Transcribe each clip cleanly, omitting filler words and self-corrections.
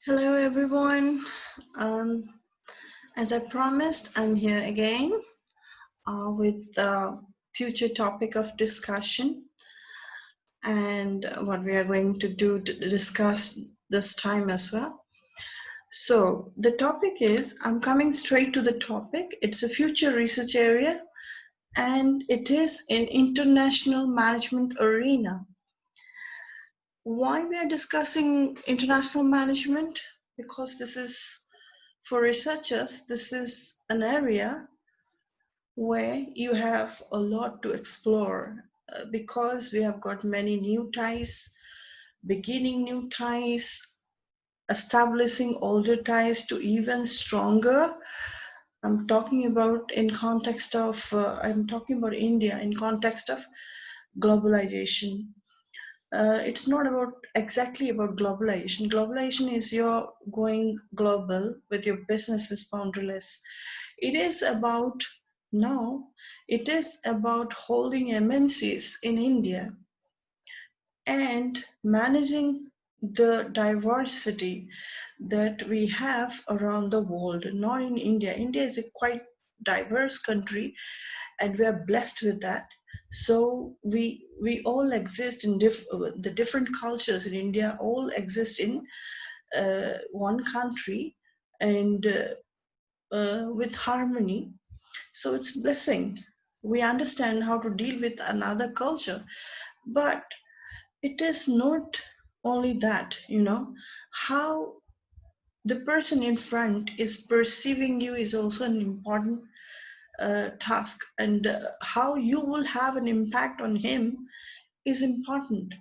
Hello, everyone. Um, as I promised, I'm here again with the future topic of discussion and what we are going to do to discuss this time as well. So, the topic is I'm coming straight to the topic. It's a future research area and it is in international management arena. Why we are discussing international management? Because this is for researchers, this is an area where you have a lot to explore because we have got many new ties, beginning new ties, establishing older ties to even stronger. I'm talking about I'm talking about India in context of globalization. It's not about exactly about globalization. Globalization is you're going global with your businesses boundaryless. It is about now, it is about holding MNCs in India and managing the diversity that we have around the world, not in India. India is a quite diverse country and we are blessed with that. So we all exist in the different cultures in India all exist in one country and with harmony. So it's blessing. We understand how to deal with another culture, but it is not only that, how the person in front is perceiving you is also an important task, and how you will have an impact on him is important.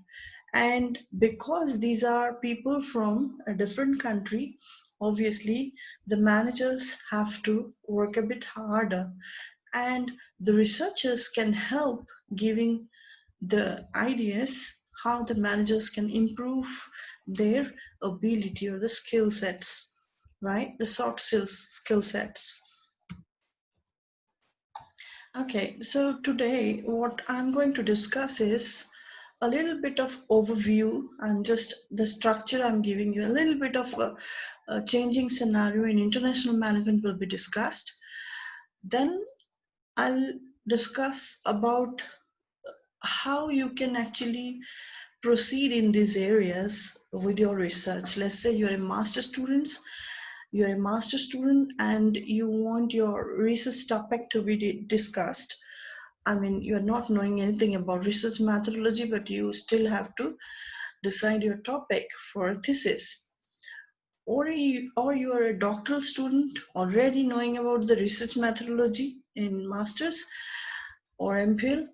And because these are people from a different country, obviously the managers have to work a bit harder, and the researchers can help giving the ideas how the managers can improve their ability or the skill sets, right? The soft skills skill sets. Okay, so today what I'm going to discuss is a little bit of overview and just the structure I'm giving you. A little bit of a changing scenario in international management will be discussed. Then I'll discuss about how you can actually proceed in these areas with your research. Let's say you're a master student and you want your research topic to be discussed. I mean, you're not knowing anything about research methodology, but you still have to decide your topic for a thesis. Or you are a doctoral student already knowing about the research methodology in masters or MPhil,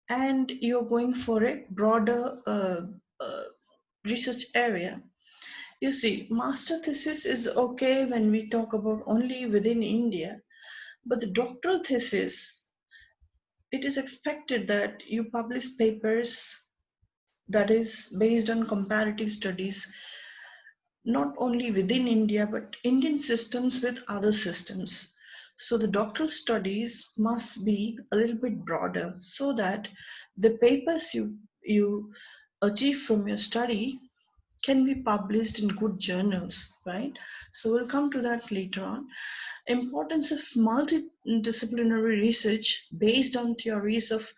and you're going for a broader uh, research area. You see, master thesis is okay when we talk about only within India, but the doctoral thesis, it is expected that you publish papers that is based on comparative studies, not only within India, but Indian systems with other systems. So the doctoral studies must be a little bit broader so that the papers you achieve from your study can be published in good journals, right? So we'll come to that later on. Importance of multidisciplinary research based on theories of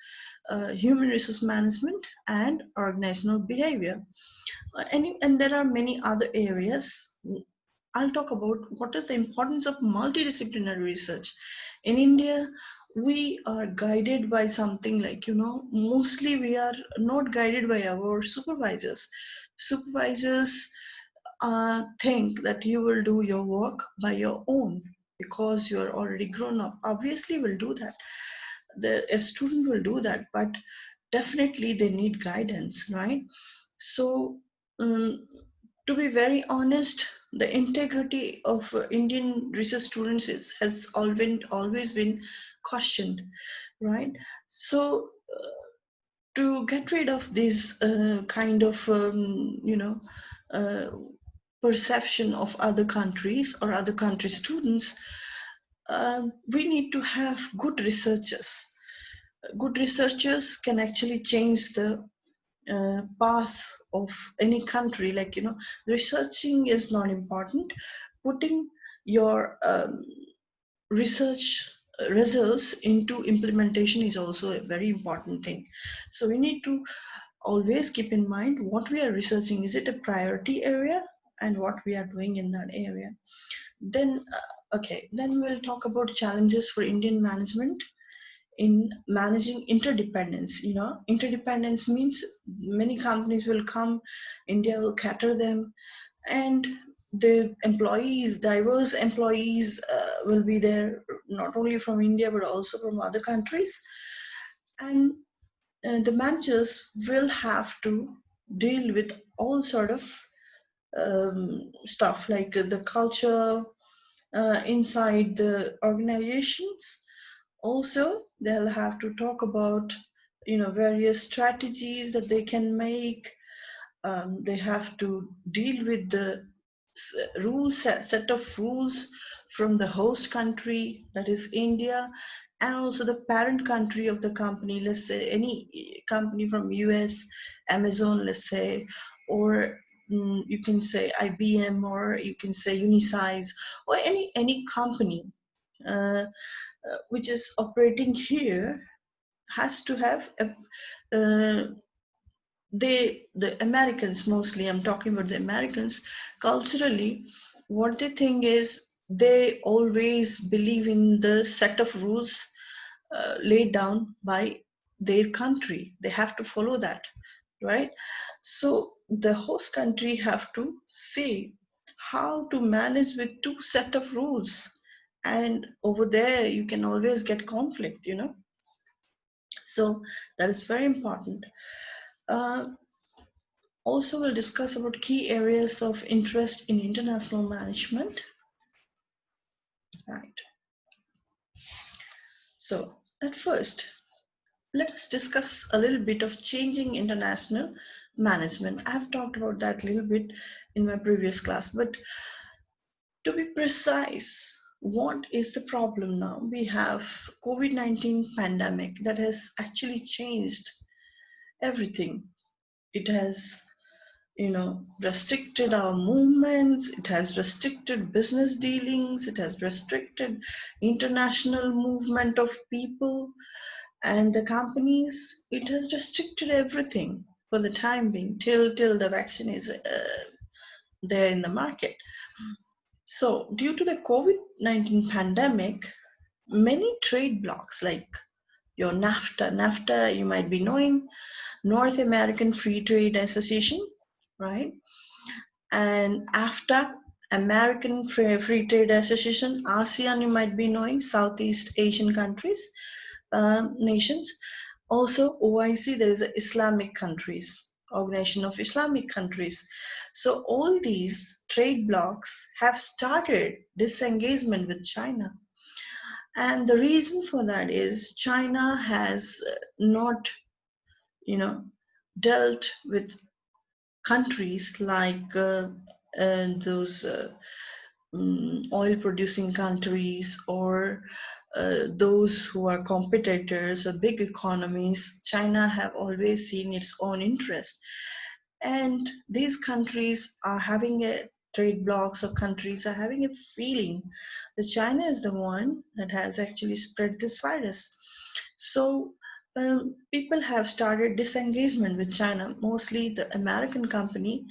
human resource management and organizational behavior. And there are many other areas. I'll talk about what is the importance of multidisciplinary research. In India, we are guided by something like, mostly we are not guided by our supervisors. Supervisors think that you will do your work by your own because you are already grown up. Obviously, will do that. A student will do that, but definitely they need guidance, right? So, um, to be very honest, the integrity of Indian research students has always been questioned, right? So, to get rid of this kind of uh, perception of other countries or other country students, we need to have good researchers. Good researchers can actually change the path of any country. Like, researching is not important. Putting your research results into implementation is also a very important thing. So we need to always keep in mind what we are researching. Is it a priority area, and what we are doing in that area? Then, okay, then we'll talk about challenges for Indian management in managing interdependence. Interdependence means many companies will come, India will cater them, and the employees, diverse employees, will be there, not only from India but also from other countries. And the managers will have to deal with all sort of stuff, like the culture inside the organizations. Also, they'll have to talk about various strategies that they can make. They have to deal with the set of rules from the host country, that is India, and also the parent country of the company. Let's say any company from US, Amazon, let's say, or you can say IBM, or you can say Unisize, or any company which is operating here has to have uh, the Americans, mostly I'm talking about the Americans, culturally, what they think is they always believe in the set of rules laid down by their country. They have to follow that, right? So the host country have to see how to manage with two set of rules, and over there you can always get conflict. So that is very important. uh, Also, we'll discuss about key areas of interest in international management. Right. So, at first, let us discuss a little bit of changing international management. I've talked about that a little bit in my previous class, but to be precise, what is the problem now? We have COVID-19 pandemic that has actually changed everything. It has restricted our movements, it has restricted business dealings, it has restricted international movement of people and the companies. It has restricted everything for the time being till the vaccine is there in the market. So due to the COVID-19 pandemic, many trade blocs like your NAFTA, you might be knowing, North American Free Trade Association, right? And AFTA, American Free Trade Association, ASEAN, you might be knowing, Southeast Asian countries, nations. Also, OIC, there is a Islamic countries, Organization of Islamic Countries. So all these trade blocs have started disengagement with China. And the reason for that is China has not, dealt with countries like those oil producing countries, or those who are competitors or big economies. China have always seen its own interest, and these countries are having a trade blocs, or countries are having a feeling that China is the one that has actually spread this virus. So people have started disengagement with China. Mostly the American company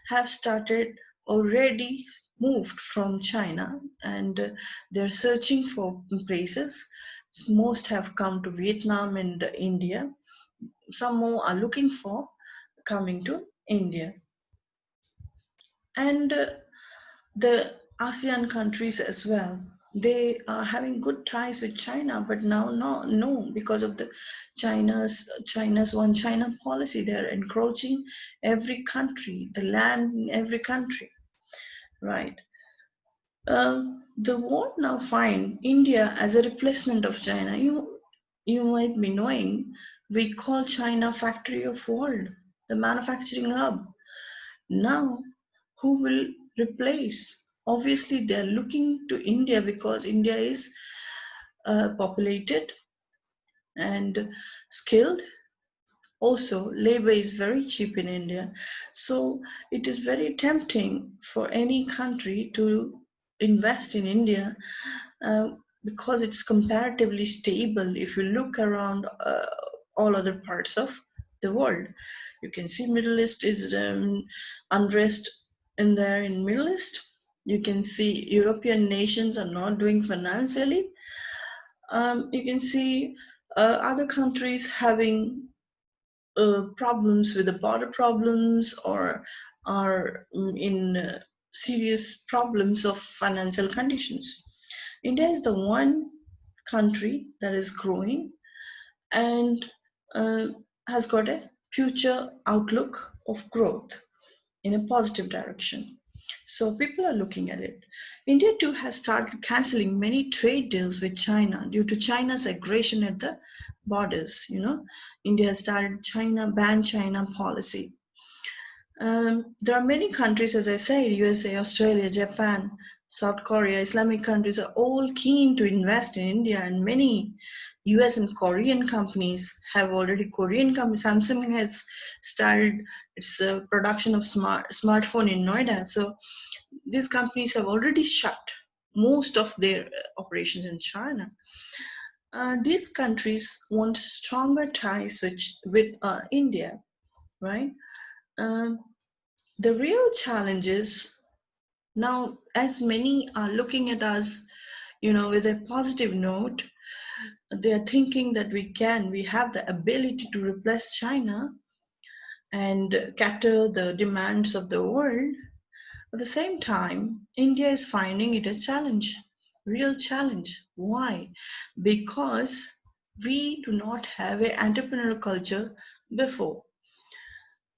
have started already moved from China, and they're searching for places. Most have come to Vietnam and India. Some more are looking for coming to India. And the ASEAN countries as well. They are having good ties with China, but now no, because of the China's one China policy. They're encroaching every country, the land in every country, right? The world now find India as a replacement of China. You might be knowing we call China factory of world, the manufacturing hub. Now, who will replace? Obviously, they're looking to India because India is populated and skilled. Also, labor is very cheap in India. So it is very tempting for any country to invest in India uh, because it's comparatively stable. If you look around all other parts of the world, you can see Middle East is unrest in there in Middle East. You can see European nations are not doing financially. You can see other countries having problems with the border problems or are in serious problems of financial conditions. India is the one country that is growing and uh, has got a future outlook of growth in a positive direction. So people are looking at it. India too has started canceling many trade deals with China due to China's aggression at the borders. India has started China ban China policy. There are many countries, as I said, USA, Australia, Japan, South Korea, Islamic countries are all keen to invest in India, and many US and Korean companies have already. Korean company Samsung has started its production of smartphone in Noida. So these companies have already shut most of their operations in China. These countries want stronger ties with India, right? Um, the real challenge is now, as many are looking at us, with a positive note, they are thinking that we have the ability to replace China and cater the demands of the world. At the same time, India is finding it a challenge, real challenge. Why? Because we do not have an entrepreneurial culture before.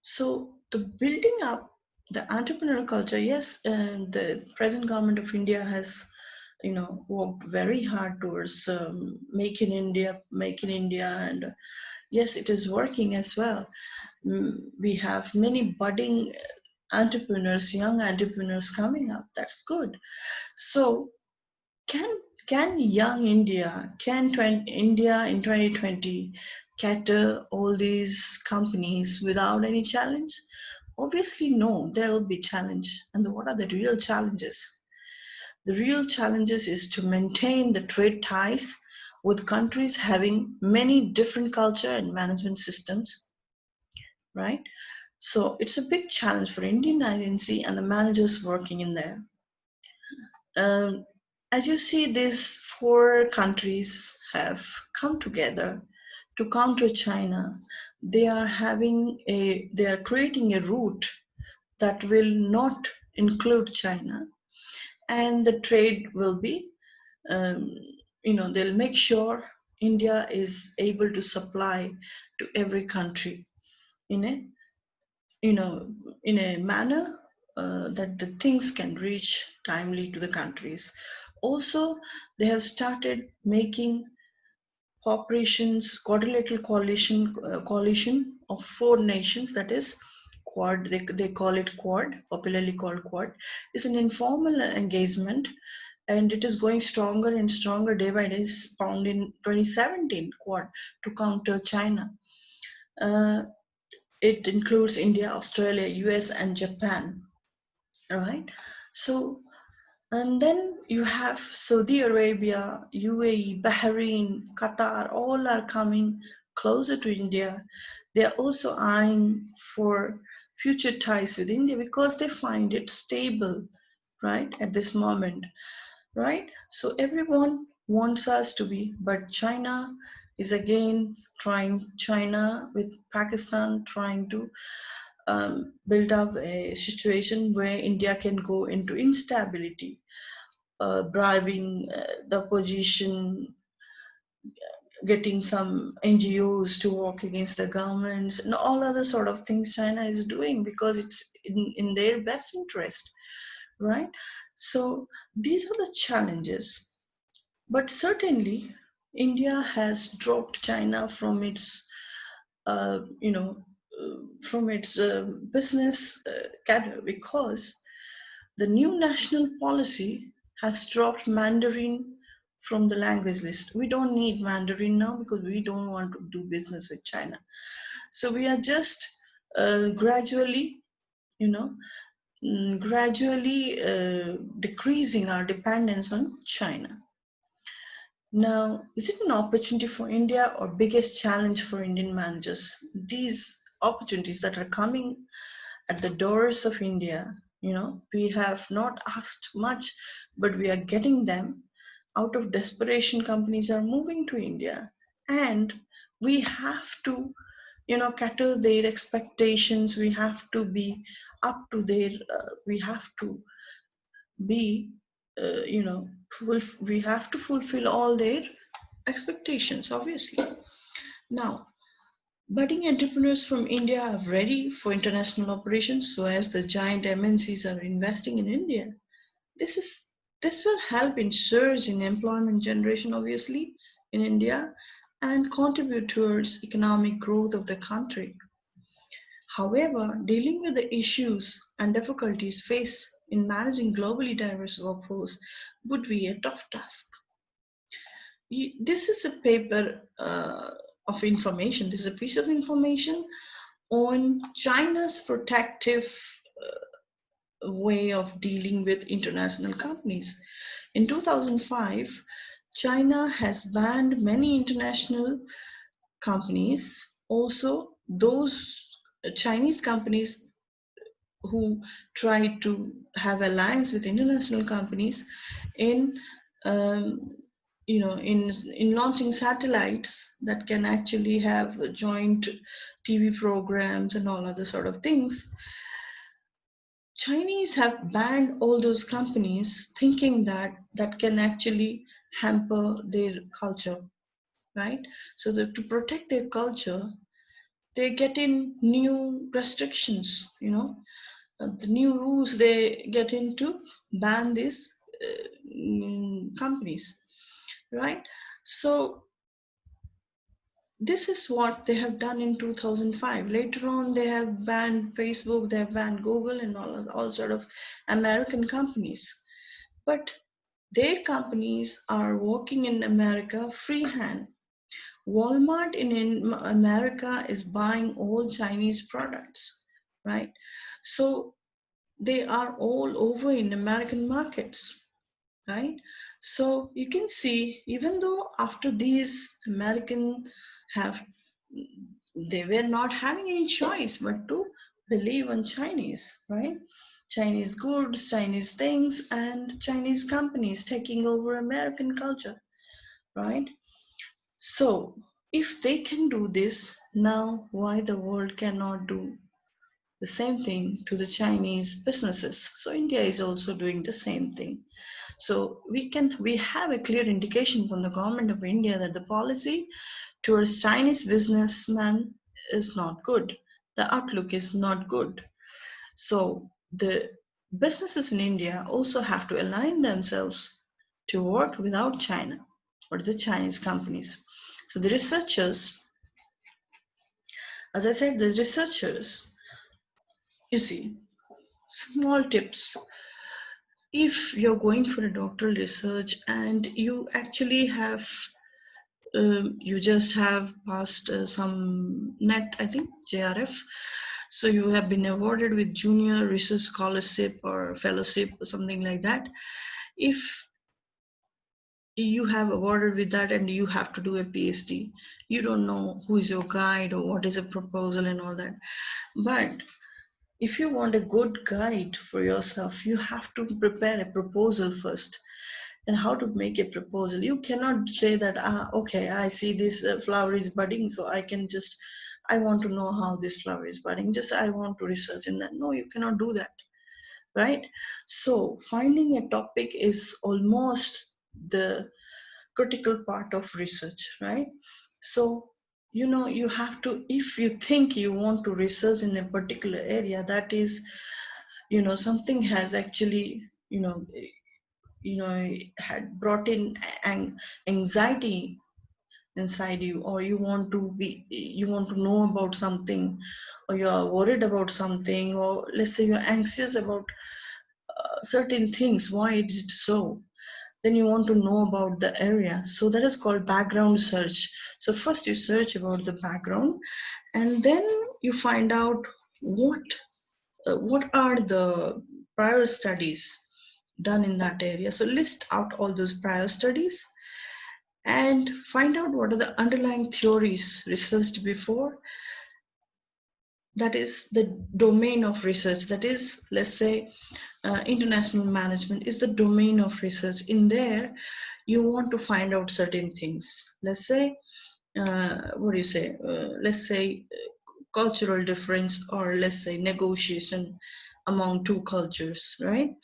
So the building up the entrepreneurial culture, yes, and the present government of India has, worked very hard towards Make in India, and yes, it is working as well. We have many budding entrepreneurs, young entrepreneurs coming up. That's good. So can can young India, India in 2020 cater all these companies without any challenge? Obviously, no, there will be challenge. And what are the real challenges? The real challenges is to maintain the trade ties with countries having many different culture and management systems, right? So it's a big challenge for Indian agency and the managers working in there. Um, as you see, these four countries have come together to counter China. They are creating a route that will not include China, and the trade will be, um, they'll make sure India is able to supply to every country in a, you know, in a manner that the things can reach timely to the countries. Also, they have started making quadrilateral coalition of four nations, that is Quad, they call it Quad, popularly called Quad. It's an informal engagement and it is going stronger and stronger day by day, found in 2017 Quad to counter China. Uh, it includes India, Australia, US, and Japan. All right. So, and then you have Saudi Arabia, UAE, Bahrain, Qatar, all are coming closer to India. They are also eyeing for future ties with India because they find it stable, right, at this moment, right? So everyone wants us to be, but China is again China with Pakistan trying to build up a situation where India can go into instability, bribing the opposition, getting some NGOs to work against the governments, and all other sort of things China is doing because it's in their best interest, right? So these are the challenges. But certainly, India has dropped China from its, uh, you know, from its business cadre because the new national policy has dropped Mandarin from the language list. We don't need Mandarin now because we don't want to do business with China. So we are just gradually, you know, decreasing our dependence on China. Now, is it an opportunity for India or biggest challenge for Indian managers? These opportunities that are coming at the doors of India, we have not asked much, but we are getting them. Out of desperation, companies are moving to India, and we have to, cater their expectations. We have to be up to their. We have to be, we have to fulfill all their expectations, obviously. Now, budding entrepreneurs from India are ready for international operations, so as the giant MNCs are investing in India. This is this will help in surge in employment generation, obviously, in India, and contribute towards economic growth of the country. However, dealing with the issues and difficulties faced in managing globally diverse workforce would be a tough task. This is a paper of information. This is a piece of information on China's protective way of dealing with international companies. In 2005, China has banned many international companies. Also, those Chinese companies who try to have alliance with international companies in in launching satellites that can actually have joint TV programs and all other sort of things. Chinese have banned all those companies, thinking that that can actually hamper their culture, right? So that to protect their culture, they get in new restrictions, the new rules they get into ban these companies, right? So this is what they have done in 2005. Later on, they have banned Facebook, they have banned Google, and all sort of American companies. But their companies are working in America freehand. Walmart in America is buying all Chinese products, right? So they are all over in American markets, right? So you can see, even though after these American have, they were not having any choice but to believe on Chinese, right? Chinese goods, Chinese things, and Chinese companies taking over American culture, right? So if they can do this, now why the world cannot do the same thing to the Chinese businesses? So India is also doing the same thing. So we have a clear indication from the government of India that the policy towards Chinese businessmen is not good. The outlook is not good. So the businesses in India also have to align themselves to work without China or the Chinese companies. So the researchers, as I said, the researchers, you see, small tips. If you're going for a doctoral research and you actually have you just have passed some net, I think, JRF. So you have been awarded with junior research scholarship or fellowship or something like that. If you have awarded with that and you have to do a PhD, you don't know who is your guide or what is a proposal and all that. But if you want a good guide for yourself, you have to prepare a proposal first. And how to make a proposal. You cannot say that, okay, I see this flower is budding, so I want to know how this flower is budding. Just I want to research in that. No, you cannot do that, right? So finding a topic is almost the critical part of research, right? So, you have to, if you think you want to research in a particular area, that is, something has actually, had brought in anxiety inside you, or you want to know about something, or you are worried about something, or let's say you're anxious about certain things, why is it so, then you want to know about the area. So that is called background search. So first you search about the background, and then you find out what are the prior studies done in that area. So list out all those prior studies and find out what are the underlying theories researched before. That is the domain of research. That is, let's say, international management is the domain of research. In there, you want to find out certain things. Let's say, what do you say? Let's say cultural difference, or let's say negotiation among two cultures, right?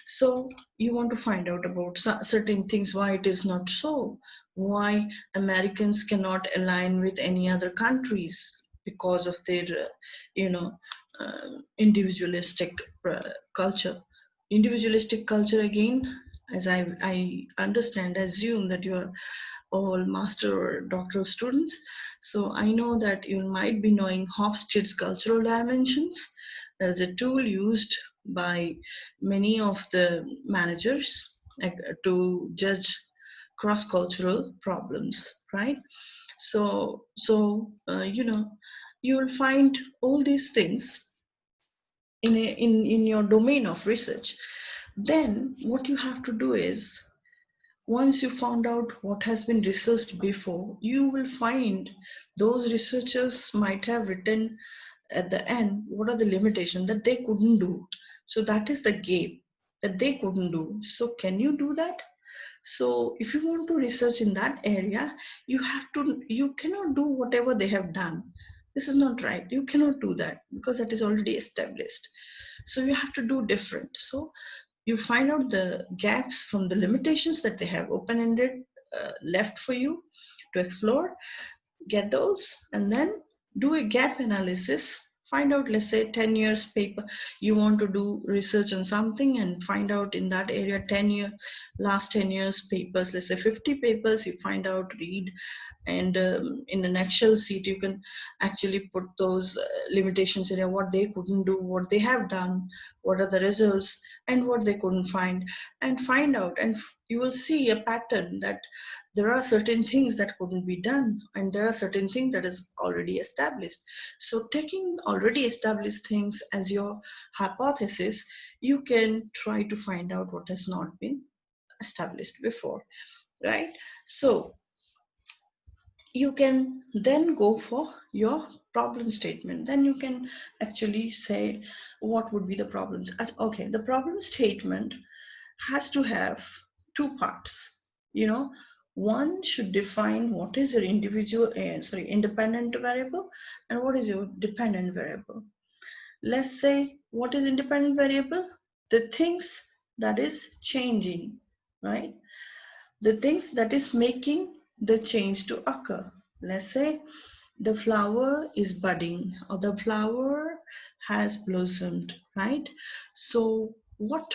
So you want to find out about certain things, why it is not so, why Americans cannot align with any other countries because of their, you know, individualistic culture. Individualistic culture, again, as I understand, I assume that you are all master or doctoral students. So I know that you might be knowing Hofstede's cultural dimensions. That is a tool used by many of the managers to judge cross-cultural problems, right? So you know, you will find all these things in your domain of research. Then what you have to do is, once you found out what has been researched before, you will find those researchers might have written at the end what are the limitations that they couldn't do. So that is the gap that they couldn't do. So can you do that? So if you want to research in that area, you cannot do whatever they have done. This is not right. You cannot do that because that is already established. So you have to do different. So you find out the gaps from the limitations that they have open-ended left for you to explore, get those, and then do a gap analysis. Find out, let's say, 10 years paper. You want to do research on something and find out in that area last 10 years papers, let's say 50 papers, you find out, read, and in an Excel sheet you can actually put those limitations in, what they couldn't do, what they have done, what are the results, and what they couldn't find, and find out. And you will see a pattern that there are certain things that couldn't be done, and there are certain things that is already established. So taking already established things as your hypothesis, you can try to find out what has not been established before, right? So you can then go for your problem statement. Then you can actually say what would be the problems. Okay, the problem statement has to have two parts. You know, one should define what is your independent variable, and what is your dependent variable. Let's say, what is independent variable? The things that is changing, right? The things that is making the change to occur. Let's say the flower is budding, or the flower has blossomed, right? So what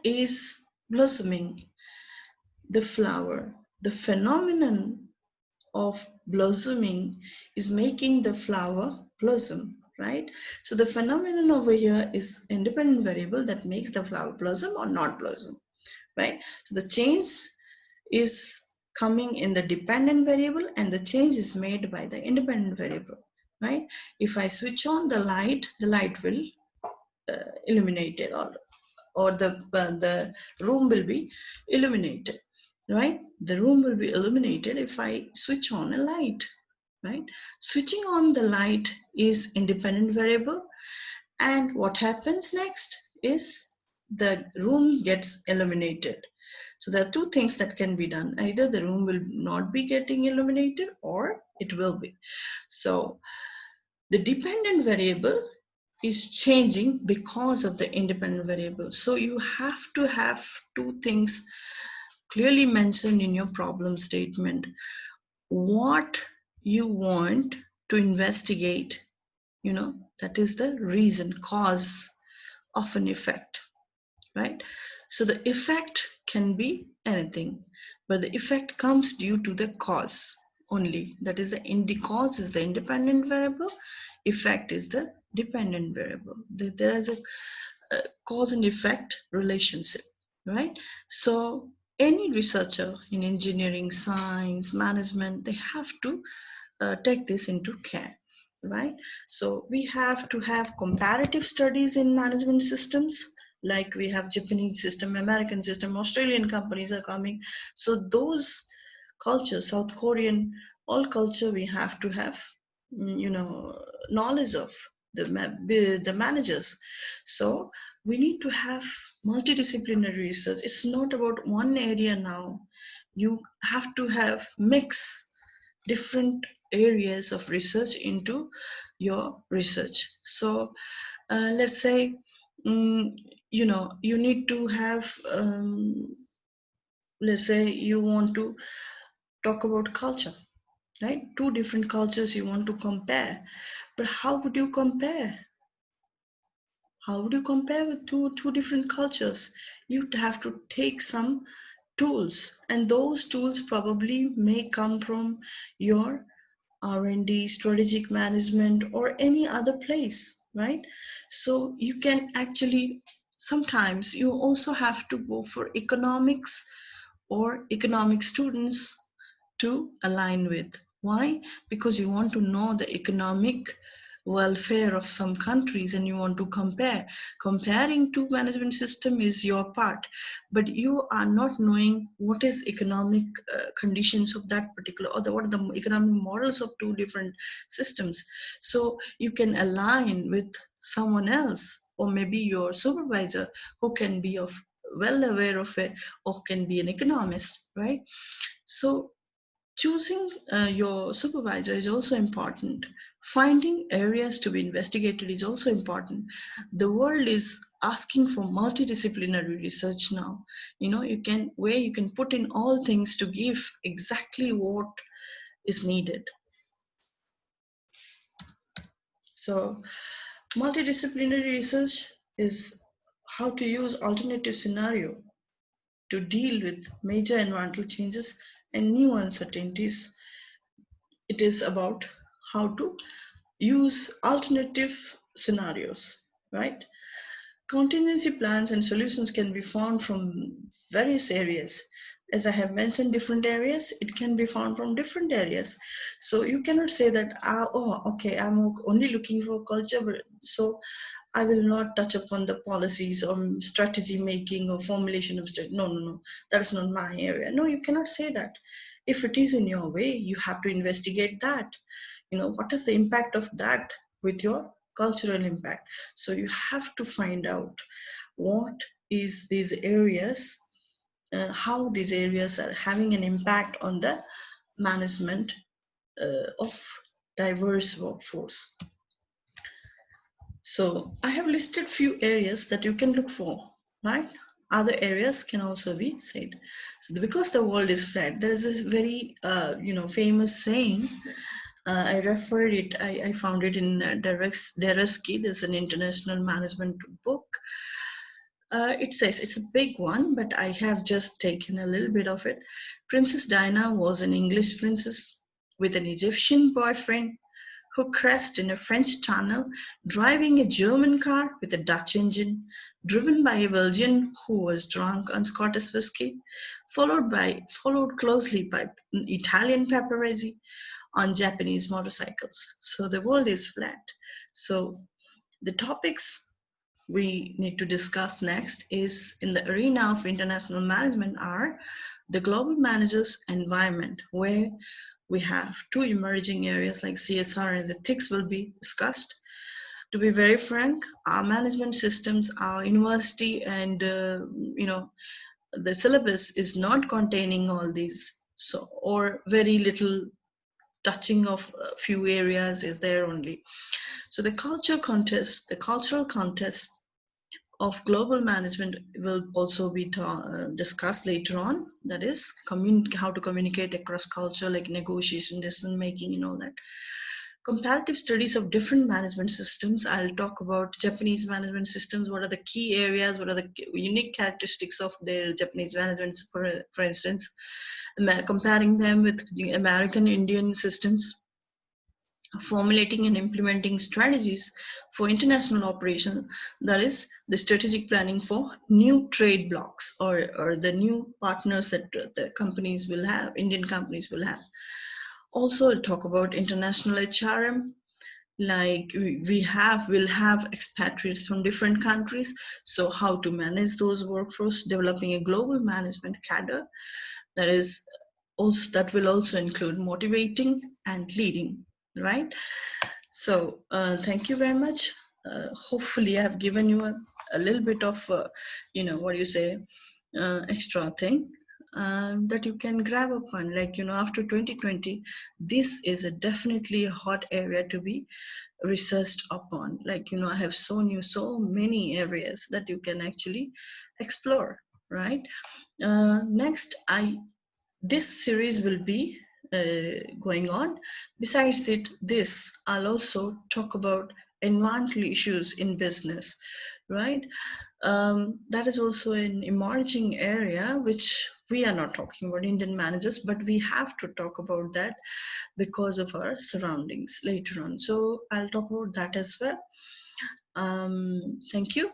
is blossoming? The flower. The phenomenon of blossoming is making the flower blossom, right? So the phenomenon over here is independent variable that makes the flower blossom or not blossom, right? So the change is coming in the dependent variable, and the change is made by the independent variable, right? If I switch on the light will illuminate it, or the room will be illuminated, right? The room will be illuminated if I switch on a light, right? Switching on the light is independent variable, and what happens next is the room gets illuminated. So there are two things that can be done. Either the room will not be getting illuminated, or it will be. So the dependent variable is changing because of the independent variable. So you have to have two things clearly mentioned in your problem statement. What you want to investigate, that is the reason, cause of an effect, right? So the effect can be anything, but the effect comes due to the cause only. That is, the cause is the independent variable, effect is the dependent variable. There is a cause and effect relationship. right? So any researcher in engineering, science, management, they have to take this into care, right? So we have to have comparative studies in management systems, like we have Japanese system, American system, Australian companies are coming. So those cultures, South Korean, all culture we have to have, knowledge of the managers. So we need to have multidisciplinary research. It's not about one area now. You have to have mix different areas of research into your research. So let's say, mm, you need to have, let's say you want to talk about culture, right? Two different cultures you want to compare, but how would you compare? How would you compare with two different cultures? You'd have to take some tools, and those tools probably may come from your R&D, strategic management, or any other place, right? So you can actually, sometimes you also have to go for economics or economic students to align with. Why? Because you want to know the economic welfare of some countries and you want to compare. Comparing two management system is your part, but you are not knowing what is economic conditions of that particular, or what are the economic models of two different systems. So you can align with someone else, or maybe your supervisor, who can be of well aware of it, or can be an economist, right? So choosing your supervisor is also important. Finding areas to be investigated is also important. The world is asking for multidisciplinary research now. You can, where you can put in all things to give exactly what is needed. So multidisciplinary research is how to use alternative scenario to deal with major environmental changes and new uncertainties. It is about how to use alternative scenarios, right? Contingency plans and solutions can be found from various areas. As I have mentioned, different areas, it can be found from different areas. So you cannot say that, oh, okay, I'm only looking for culture, so I will not touch upon the policies or strategy making or formulation of strategy. No, no, no, that's not my area. No, you cannot say that. If it is in your way, you have to investigate that. What is the impact of that with your cultural impact? So you have to find out what is these areas, how these areas are having an impact on the management of diverse workforce. So I have listed few areas that you can look for, right? Other areas can also be said. So because the world is flat, there is a very famous saying. I referred it. I found it in Deresky. There's an international management book. It says, it's a big one, but I have just taken a little bit of it. Princess Diana was an English princess with an Egyptian boyfriend who crashed in a French tunnel, driving a German car with a Dutch engine, driven by a Belgian who was drunk on Scottish whiskey, followed closely by Italian paparazzi on Japanese motorcycles. So the world is flat. So the topics we need to discuss next is in the arena of international management are the global managers environment, where we have two emerging areas like CSR and ethics will be discussed. To be very frank, our management systems, our university, and the syllabus is not containing all these, so or very little touching of a few areas is there only. So the cultural contest of global management will also be discussed later on. That is, how to communicate across culture, like negotiation, decision making, and all that. Comparative studies of different management systems. I'll talk about Japanese management systems. What are the key areas? What are the unique characteristics of their Japanese management, for instance, comparing them with the American Indian systems. formulating and implementing strategies for international operations, that is the strategic planning for new trade blocks or the new partners that the companies will have, Indian companies will have. Also, I'll talk about international HRM, like will have expatriates from different countries, so how to manage those workforce, developing a global management cadre that will also include motivating and leading, right? So thank you very much. Hopefully I have given you a little bit of what do you say, extra thing that you can grab upon, like after 2020 this is a definitely a hot area to be researched upon. Like I have shown you so many areas that you can actually explore, right? Next, this series will be going on. Besides this, I'll also talk about environmental issues in business, right? That is also an emerging area which we are not talking about Indian managers, but we have to talk about that because of our surroundings later on. So I'll talk about that as well. Thank you.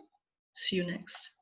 See you next.